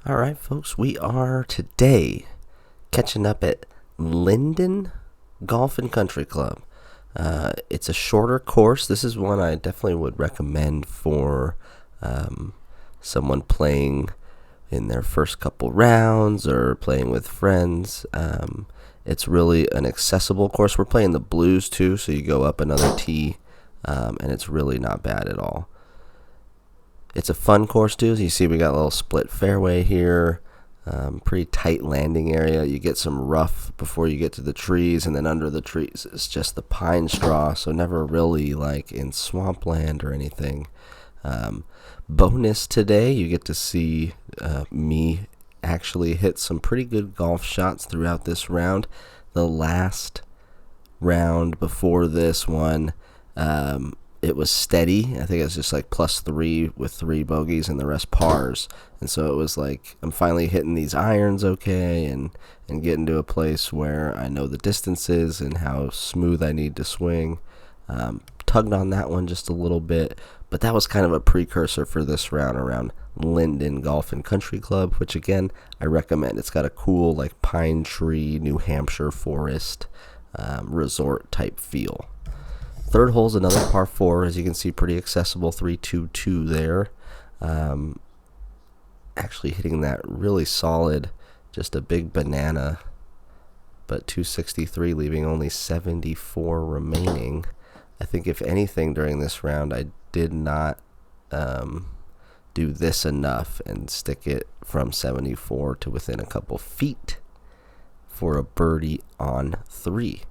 Alright folks, we are today catching up at Linden Golf and Country Club. It's a shorter course. This is one I definitely would recommend for someone playing in their first couple rounds or playing with friends. It's really an accessible course. We're playing the blues too, so you go up another tee, and it's really not bad at all. It's a fun course too. As you see, we got a little split fairway here, pretty tight landing area. You get some rough before you get to the trees, and then under the trees is just the pine straw, so never really like in swampland or anything. Bonus today, you get to see me actually hit some pretty good golf shots throughout this round. The last round before this one, it was steady. I think it was just like +3 with 3 bogeys and the rest pars. And so it was like I'm finally hitting these irons okay and getting to a place where I know the distances and how smooth I need to swing. Tugged on that one just a little bit, but that was kind of a precursor for this round around Linden Golf and Country Club, which again I recommend. It's got a cool like pine tree, New Hampshire forest, resort type feel. Third hole's another par 4, as you can see, pretty accessible, 3-2-2 there. Actually hitting that really solid, just a big banana, but 263, leaving only 74 remaining. I think if anything during this round, I did not do this enough and stick it from 74 to within a couple feet for a birdie on 3.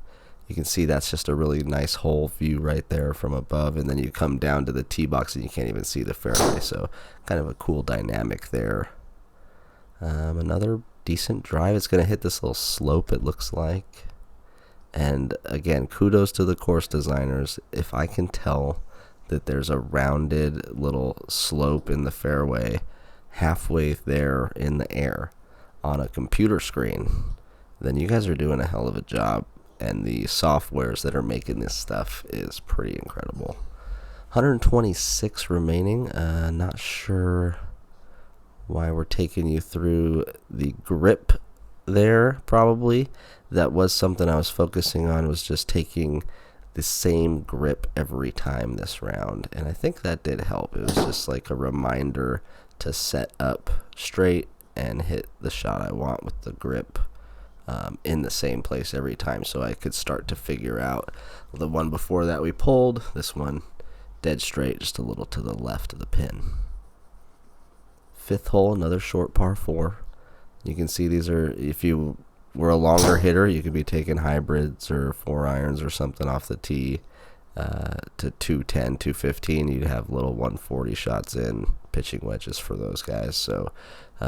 You can see that's just a really nice hole view right there from above, and then you come down to the tee box and you can't even see the fairway, so kind of a cool dynamic there. Another decent drive. It's going to hit this little slope, it looks like. And again, kudos to the course designers. If I can tell that there's a rounded little slope in the fairway halfway there in the air on a computer screen, then you guys are doing a hell of a job. And the softwares that are making this stuff is pretty incredible. 126 remaining. Not sure why we're taking you through the grip there, probably. That was something I was focusing on, was just taking the same grip every time this round. And I think that did help. It was just like a reminder to set up straight and hit the shot I want with the grip in the same place every time, so I could start to figure out. The one before that we pulled, this one dead straight, just a little to the left of the pin. Fifth hole, another short par 4. You can see these are, if you were a longer hitter, you could be taking hybrids or 4 irons or something off the tee to 210, 215. You'd have little 140 shots in, pitching wedges for those guys. So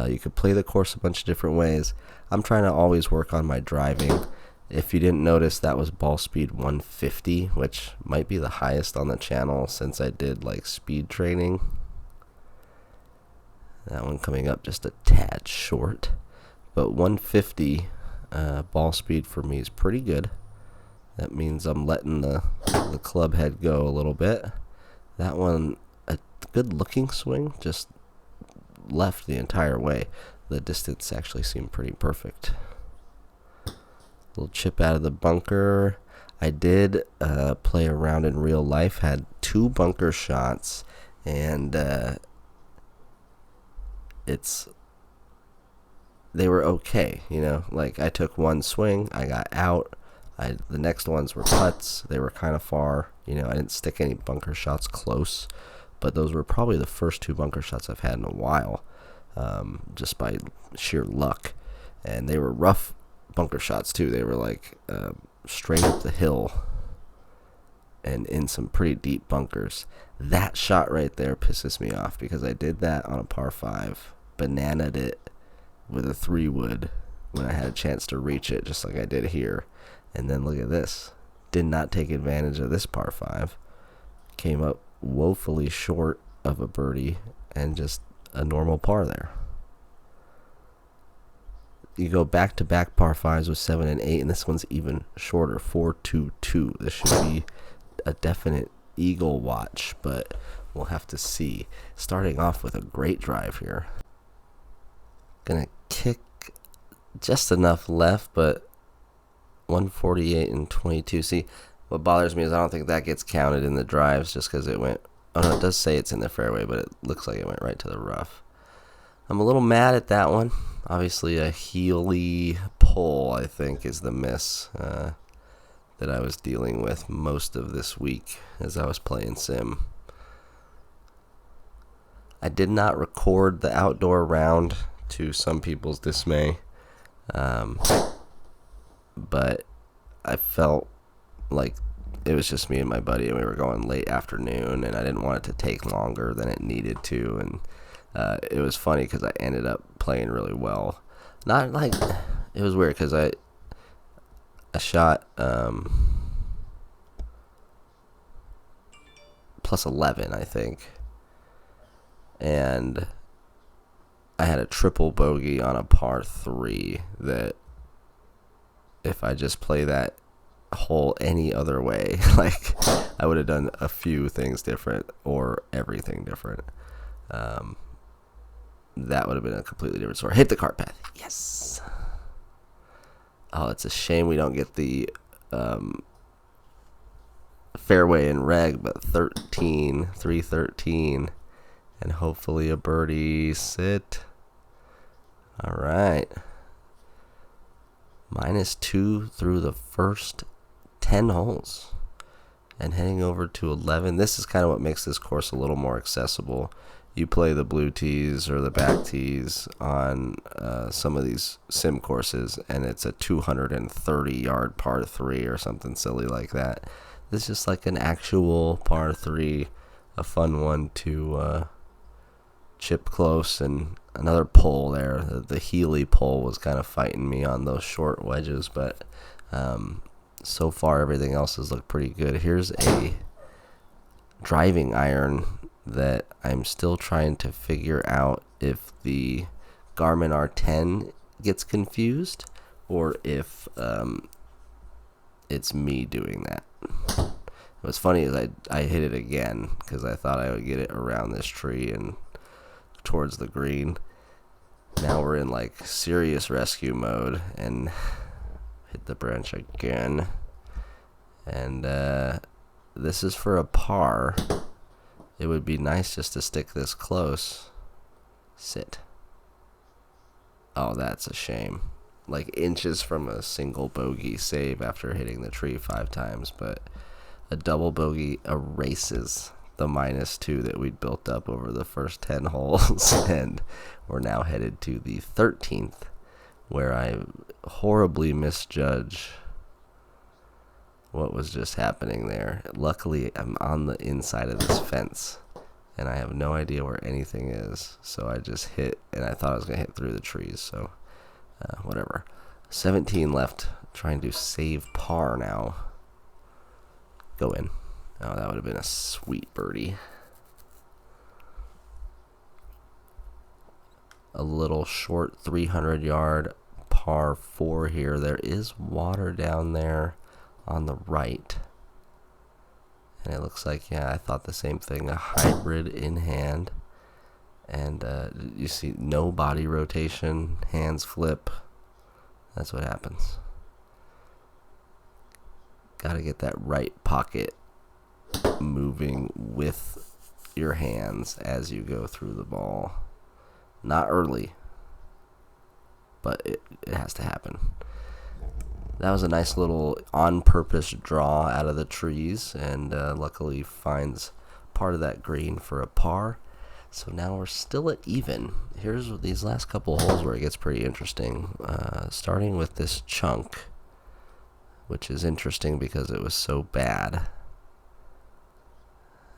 you could play the course a bunch of different ways. I'm trying to always work on my driving. If you didn't notice, that was ball speed 150, which might be the highest on the channel since I did like speed training. That one coming up just a tad short, but 150 ball speed for me is pretty good. That means I'm letting the club head go a little bit. That one, a good looking swing, just left the entire way. The distance actually seemed pretty perfect. Little chip out of the bunker. I did play around in real life, had 2 bunker shots, and they were okay, you know. Like I took one swing, I got out. The next ones were putts. They were kind of far, you know. I didn't stick any bunker shots close, but those were probably the first 2 bunker shots I've had in a while, just by sheer luck. And they were rough bunker shots too. They were like straight up the hill and in some pretty deep bunkers. That shot right there pisses me off because I did that on a par 5, bananaed it with a 3-wood when I had a chance to reach it, just like I did here. And then look at this. Did not take advantage of this par 5. Came up woefully short of a birdie and just a normal par there. You go back-to-back par 5s with 7 and 8, and this one's even shorter, 4-2-2. This should be a definite eagle watch, but we'll have to see. Starting off with a great drive here. Gonna kick just enough left, but 148 and 22. See, what bothers me is I don't think that gets counted in the drives just because it went. Oh no, it does say it's in the fairway, but it looks like it went right to the rough. I'm a little mad at that one. Obviously, a heely pull, I think, is the miss that I was dealing with most of this week as I was playing sim. I did not record the outdoor round, to some people's dismay, but I felt like it was just me and my buddy, and we were going late afternoon, and I didn't want it to take longer than it needed to, and it was funny because I ended up playing really well. Not like, it was weird because I shot plus 11, I think, and I had a triple bogey on a par 3 that if I just play that hole any other way, like, I would have done a few things different or everything different. That would have been a completely different story. Hit the cart path. Yes. Oh, it's a shame we don't get the fairway and reg, but 313, and hopefully a birdie. Sit. All right. -2 through the first 10 holes, and heading over to 11. This is kind of what makes this course a little more accessible. You play the blue tees or the back tees on some of these sim courses, and it's a 230-yard par 3 or something silly like that. This is just like an actual par 3, a fun one to chip close, and another pull there. The Healy pull was kind of fighting me on those short wedges, but so far everything else has looked pretty good. Here's a driving iron that I'm still trying to figure out if the Garmin R10 gets confused or if it's me doing that. What's funny is I hit it again because I thought I would get it around this tree and towards the green. Now we're in like serious rescue mode and hit the branch again. And this is for a par. It would be nice just to stick this close. Sit. Oh, that's a shame. Like inches from a single bogey save after hitting the tree 5 times, but a double bogey erases the -2 that we'd built up over the first 10 holes, and we're now headed to the 13th, where I horribly misjudge what was just happening there. Luckily, I'm on the inside of this fence, and I have no idea where anything is, so I just hit, and I thought I was going to hit through the trees, so whatever. 17 left, trying to save par now. Go in. Oh, that would have been a sweet birdie. A little short 300-yard par 4 here. There is water down there on the right. And it looks like, yeah, I thought the same thing. A hybrid in hand. And you see no body rotation, hands flip. That's what happens. Got to get that right pocket moving with your hands as you go through the ball. Not early, but it has to happen. That was a nice little on-purpose draw out of the trees, and luckily finds part of that green for a par. So now we're still at even. Here's these last couple holes where it gets pretty interesting. Starting with this chunk, which is interesting because it was so bad.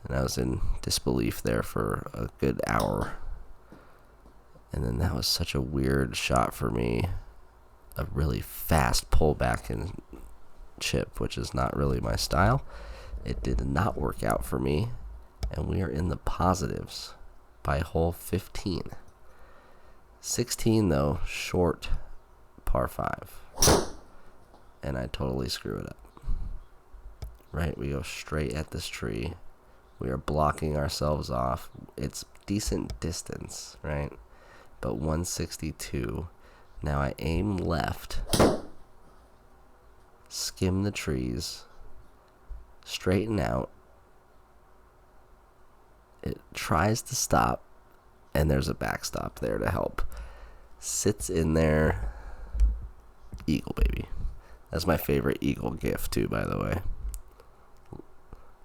And I was in disbelief there for a good hour. And then that was such a weird shot for me. A really fast pullback and chip, which is not really my style. It did not work out for me. And we are in the positives by hole 15. 16, though, short par 5. And I totally screw it up. Right, we go straight at this tree. We are blocking ourselves off. It's decent distance, right? but 162. Now I aim left, skim the trees, straighten out. It tries to stop, and there's a backstop there to help. Sits in there. Eagle, baby. That's my favorite eagle gif, too, by the way.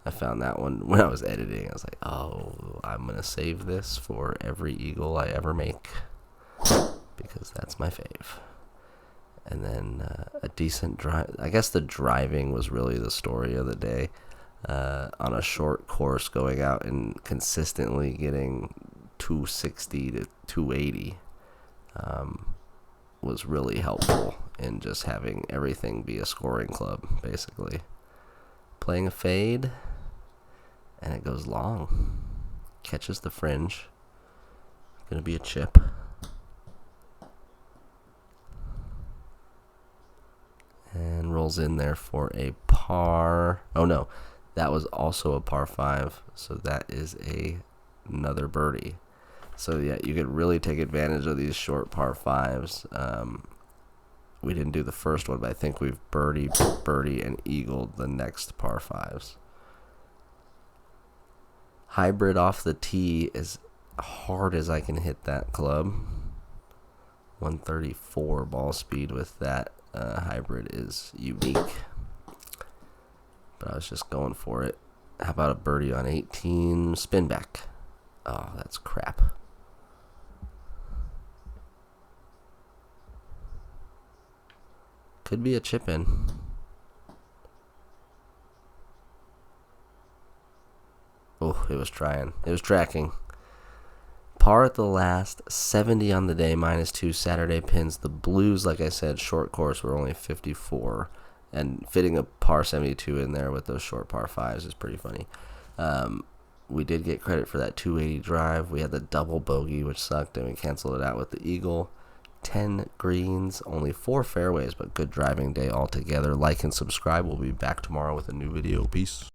I found that one when I was editing. I was like, oh, I'm going to save this for every eagle I ever make, because that's my fave. And then a decent drive. I guess the driving was really the story of the day. On a short course, going out and consistently getting 260 to 280 was really helpful in just having everything be a scoring club, basically. Playing a fade, and it goes long. Catches the fringe. Gonna be a chip. And rolls in there for a par. Oh no, that was also a par 5, so that is another birdie. So yeah, you could really take advantage of these short par 5s. We didn't do the first one, but I think we've birdie, and eagled the next par 5s. Hybrid off the tee, as hard as I can hit that club. 134 ball speed with that hybrid is unique. But I was just going for it. How about a birdie on 18? Spin back. Oh, that's crap. Could be a chip in. Oh, it was trying. It was tracking. Par at the last, 70 on the day, -2 Saturday pins. The blues, like I said, short course were only 54. And fitting a par 72 in there with those short par 5s is pretty funny. We did get credit for that 280 drive. We had the double bogey, which sucked, and we canceled it out with the eagle. 10 greens, only 4 fairways, but good driving day altogether. Like and subscribe. We'll be back tomorrow with a new video. Peace.